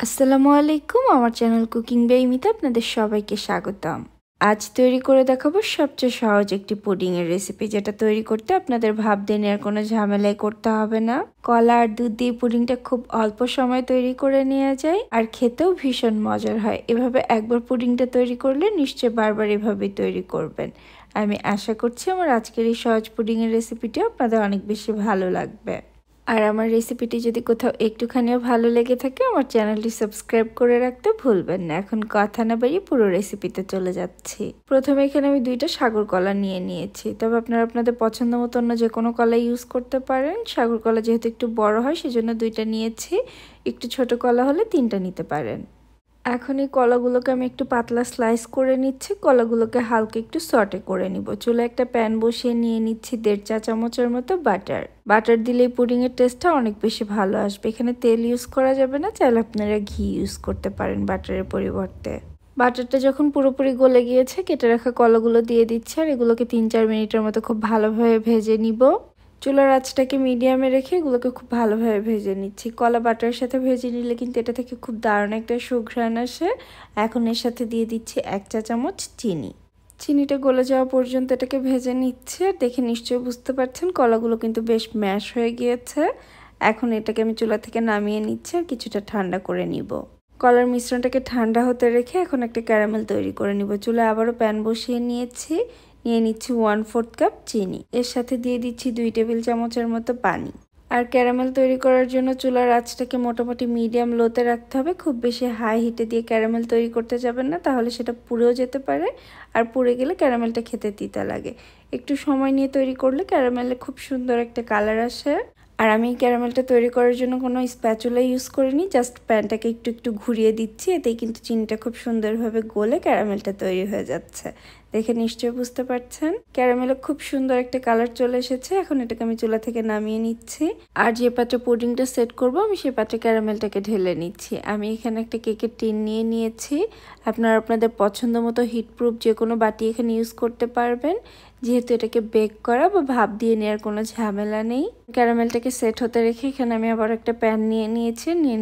আসসালামু আলাইকুম, আমার চ্যানেল কুকিং বাই মিতা আপনাদের সবাইকে স্বাগতম। আজ তৈরি করে দেখাবো সবচেয়ে সহজ একটি পুডিংয়ের রেসিপি, যেটা তৈরি করতে আপনাদের ভাপ দিয়ে নেওয়ার কোনো ঝামেলাই করতে হবে না। কলা আর দুধ দিয়ে পুডিংটা খুব অল্প সময় তৈরি করে নেওয়া যায় আর খেতেও ভীষণ মজার হয়। এভাবে একবার পুডিংটা তৈরি করলে নিশ্চয়ই বারবার এভাবেই তৈরি করবেন। আমি আশা করছি আমার আজকের এই সহজ পুডিংয়ের রেসিপিটি আপনাদের অনেক বেশি ভালো লাগবে। আর আমার রেসিপিটি যদি কোথাও একটুখানিও ভালো লেগে থাকে, আমার চ্যানেলটি সাবস্ক্রাইব করে রাখতে ভুলবেন না। এখন কথা না বাড়িয়ে পুরো রেসিপিতে চলে যাচ্ছি। প্রথমে এখানে আমি 2টা সাগর কলা নিয়ে নিয়েছি, তবে আপনারা আপনাদের পছন্দ মতো অন্য যে কোনো কলা ইউজ করতে পারেন। সাগর কলা যেহেতু একটু বড় হয় সেজন্য 2টা নিয়েছি, একটু ছোট কলা হলে 3টা নিতে পারেন। এখন এই কলাগুলোকে আমি একটু পাতলা স্লাইস করে নিচ্ছি। কলাগুলোকে হালকা একটু সটে করে নিব। চুলায় একটা প্যান বসিয়ে নিয়ে নিচ্ছি 1.5 চা চামচের মতো বাটার দিলে এই পুডিংয়ের টেস্টটা অনেক বেশি ভালো আসবে। এখানে তেল ইউজ করা যাবে না, চাইলে আপনারা ঘি ইউজ করতে পারেন বাটারের পরিবর্তে। বাটারটা যখন পুরোপুরি গলে গিয়েছে, কেটে রাখা কলাগুলো দিয়ে দিচ্ছি আর এগুলোকে 3-4 মিনিটের মতো খুব ভালোভাবে ভেজে নিব। চুলার আঁচটাকে মিডিয়ামে রেখে এগুলোকে খুব ভালোভাবে ভেজে নিচ্ছি। কলা বাটারের সাথে ভেজে নিলে কিন্তু এটা থেকে খুব দারুণ একটা সুঘ্রাণ আসে। এখন এর সাথে দিয়ে দিচ্ছি 1 চা চামচ চিনি। চিনিটা গলে যাওয়া পর্যন্ত এটাকে ভেজে নিচ্ছে। আর দেখে নিশ্চয়ই বুঝতে পারছেন কলাগুলো কিন্তু বেশ ম্যাশ হয়ে গিয়েছে। এখন এটাকে আমি চুলা থেকে নামিয়ে নিচ্ছি আর কিছুটা ঠান্ডা করে নিব। কলার মিশ্রণটাকে ঠান্ডা হতে রেখে এখন একটা ক্যারামেল তৈরি করে নিব। চুলায় আবারও প্যান বসিয়ে নিয়েছি, নিয়ে নিচ্ছি 1/4 কাপ চিনি। এর সাথে দিয়ে দিচ্ছি 2 টেবিল চামচের মতো পানি। আর ক্যারামেল তৈরি করার জন্য চুলার আঁচটাকে মোটামুটি মিডিয়াম লোতে রাখতে হবে। খুব বেশি হাই হিটে দিয়ে ক্যারামেল তৈরি করতে যাবেন না, তাহলে সেটা পুড়েও যেতে পারে। আর পুড়ে গেলে ক্যারামেলটা খেতে তিতা লাগে। একটু সময় নিয়ে তৈরি করলে ক্যারামেলে খুব সুন্দর একটা কালার আসে। আর আমি ক্যারামেলটা তৈরি করার জন্য কোনো স্প্যাচুলা ইউজ করিনি, জাস্ট প্যানটাকে একটু একটু ঘুরিয়ে দিচ্ছি। এতেই কিন্তু চিনিটা খুব সুন্দরভাবে গলে ক্যারামেলটা তৈরি হয়ে যাচ্ছে। দেখে নিশ্চয়ই বুঝতে পারছেন ক্যারামেলে খুব সুন্দর একটা কালার চলে এসেছে। এখন এটাকে আমি চুলা থেকে নামিয়ে নিচ্ছি। আর যে পাত্রে পুডিংটা সেট করব, আমি সেই পাত্রে ক্যারামেলটাকে ঢেলে নিচ্ছি। আমি এখানে একটা কেকের টিন নিয়ে নিয়েছি। আপনারা আপনাদের পছন্দ মতো হিটপ্রুফ যে কোনো বাটি এখানে ইউজ করতে পারবেন, যেহেতু এটাকে বেক করা বা ভাপ দিয়ে নেওয়ার কোনো ঝামেলা নেই। ক্যারামেলটাকে সেট হতে রেখে এখানে আমি আবার একটা প্যান নিয়ে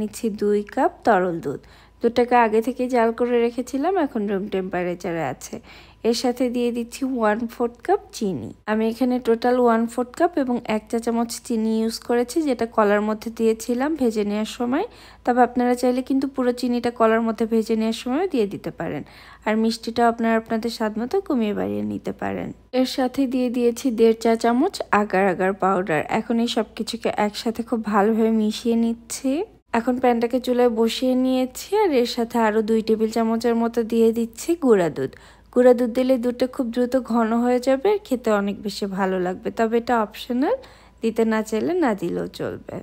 নিচ্ছি 2 কাপ তরল দুধ। দুধটাকে আগে থেকে জাল করে রেখেছিলাম, এখন রুম টেম্পারেচারে আছে। এর সাথে দিয়ে দিচ্ছি 1/4 কাপ চিনি। আমি এখানে টোটাল 1/4 কাপ এবং 1 চা চামচ চিনি ইউজ করেছি, যেটা কলার মধ্যে দিয়েছিলাম ভেজে নেওয়ার সময়। তবে আপনারা চাইলে কিন্তু পুরো চিনিটা কলার মধ্যে ভেজে নেওয়ার সময় দিয়ে দিতে পারেন। আর মিষ্টিটাও আপনারা আপনাদের স্বাদ মতো কমিয়ে বাড়িয়ে নিতে পারেন। এর সাথে দিয়ে দিয়েছি 1.5 চা চামচ আগার আগার পাউডার। এখন এই সব কিছুকে একসাথে খুব ভালোভাবে মিশিয়ে নিচ্ছি। এখন প্যানটাকে চুলায় বসিয়ে নিয়েছি আর এর সাথে আরও 2 টেবিল চামচের মতো দিয়ে দিচ্ছি গুঁড়া দুধ। গুঁড়া দুধ দিলে দুধটা খুব দ্রুত ঘন হয়ে যাবে, খেতে অনেক বেশি ভালো লাগবে। তবে এটা অপশনাল, দিতে না চাইলে না দিলেও চলবে।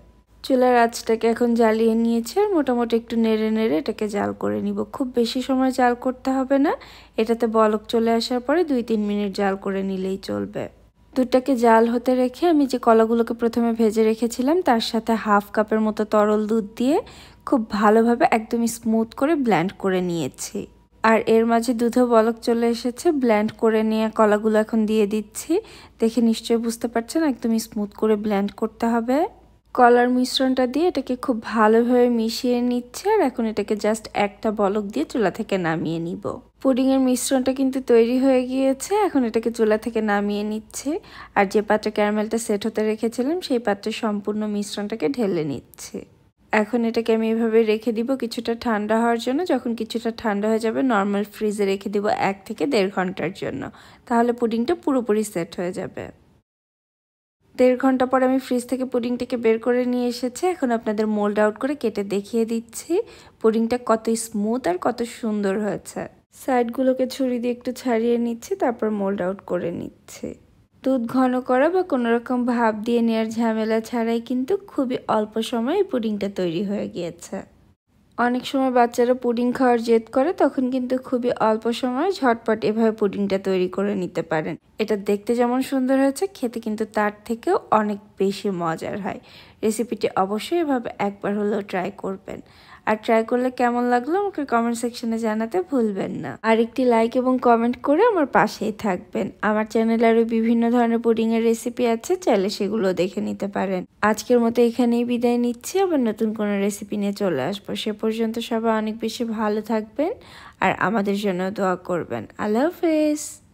চুলার আঁচটাকে এখন জ্বালিয়ে নিয়েছি আর মোটামুটি একটু নেড়ে নেড়ে এটাকে জাল করে নিব। খুব বেশি সময় জাল করতে হবে না, এটাতে বলক চলে আসার পরে 2-3 মিনিট জাল করে নিলেই চলবে। দুধটাকে জাল হতে রেখে আমি যে কলাগুলোকে প্রথমে ভেজে রেখেছিলাম তার সাথে 1/2 কাপের মতো তরল দুধ দিয়ে খুব ভালোভাবে একদম স্মুথ করে ব্লেন্ড করে নিয়েছি। আর এর মাঝে দুধেও বলক চলে এসেছে। ব্লেন্ড করে নিয়ে কলাগুলো এখন দিয়ে দিচ্ছি। দেখে নিশ্চয়ই বুঝতে পারছেন একদম স্মুথ করে ব্লেন্ড করতে হবে। কলার মিশ্রণটা দিয়ে এটাকে খুব ভালোভাবে মিশিয়ে নিচ্ছে আর এখন এটাকে জাস্ট একটা বলক দিয়ে চুলা থেকে নামিয়ে নিব। পুডিংয়ের মিশ্রণটা কিন্তু তৈরি হয়ে গিয়েছে। এখন এটাকে চুলা থেকে নামিয়ে নিচ্ছে আর যে পাত্রে ক্যারামেলটা সেট হতে রেখেছিলাম সেই পাত্রে সম্পূর্ণ মিশ্রণটাকে ঢেলে নিচ্ছে। এখন এটাকে আমি এভাবে রেখে দিব কিছুটা ঠান্ডা হওয়ার জন্য। যখন কিছুটা ঠান্ডা হয়ে যাবে নর্মাল ফ্রিজে রেখে দিব 1 থেকে 1.5 ঘন্টার জন্য, তাহলে পুডিংটা পুরোপুরি সেট হয়ে যাবে। 1.5 ঘন্টা পরে আমি ফ্রিজ থেকে পুডিংটাকে বের করে নিয়ে এসেছি। এখন আপনাদের মোল্ড আউট করে কেটে দেখিয়ে দিচ্ছি পুডিংটা কত স্মুথ আর কত সুন্দর হয়েছে। সাইডগুলোকে ছুরি দিয়ে একটু ছাড়িয়ে নিচ্ছি, তারপর মোল্ড আউট করে নিচ্ছি। দুধ ঘন করা বা কোনো রকম ভাপ দিয়ে নেওয়ার ঝামেলা ছাড়াই কিন্তু খুবই অল্প সময়ে পুডিংটা তৈরি হয়ে গিয়েছে। অনেক সময় বাচ্চারা পুডিং খাওয়ার জেদ করে, তখন কিন্তু খুবই অল্প সময়ে ঝটপট এভাবে পুডিংটা তৈরি করে নিতে পারেন। এটা দেখতে যেমন সুন্দর হয়েছে, খেতে কিন্তু তার থেকেও অনেক বেশি মজার হয়। রেসিপিটি অবশ্যই এভাবে একবার হলেও ট্রাই করবেন। আর ট্রাই করলে কেমন লাগলো আমাকে কমেন্ট সেকশনে জানাতে ভুলবেন না। আর একটি লাইক এবং কমেন্ট করে আমার পাশেই থাকবেন। আমার চ্যানেলে আরও বিভিন্ন ধরনের পুডিংয়ের রেসিপি আছে, চাইলে সেগুলো দেখে নিতে পারেন। আজকের মতো এখানেই বিদায় নিচ্ছি, আবার নতুন কোনো রেসিপি নিয়ে চলে আসবো। সে পর্যন্ত সবাই অনেক বেশি ভালো থাকবেন আর আমাদের জন্য দোয়া করবেন। আল্লাহ হাফেজ।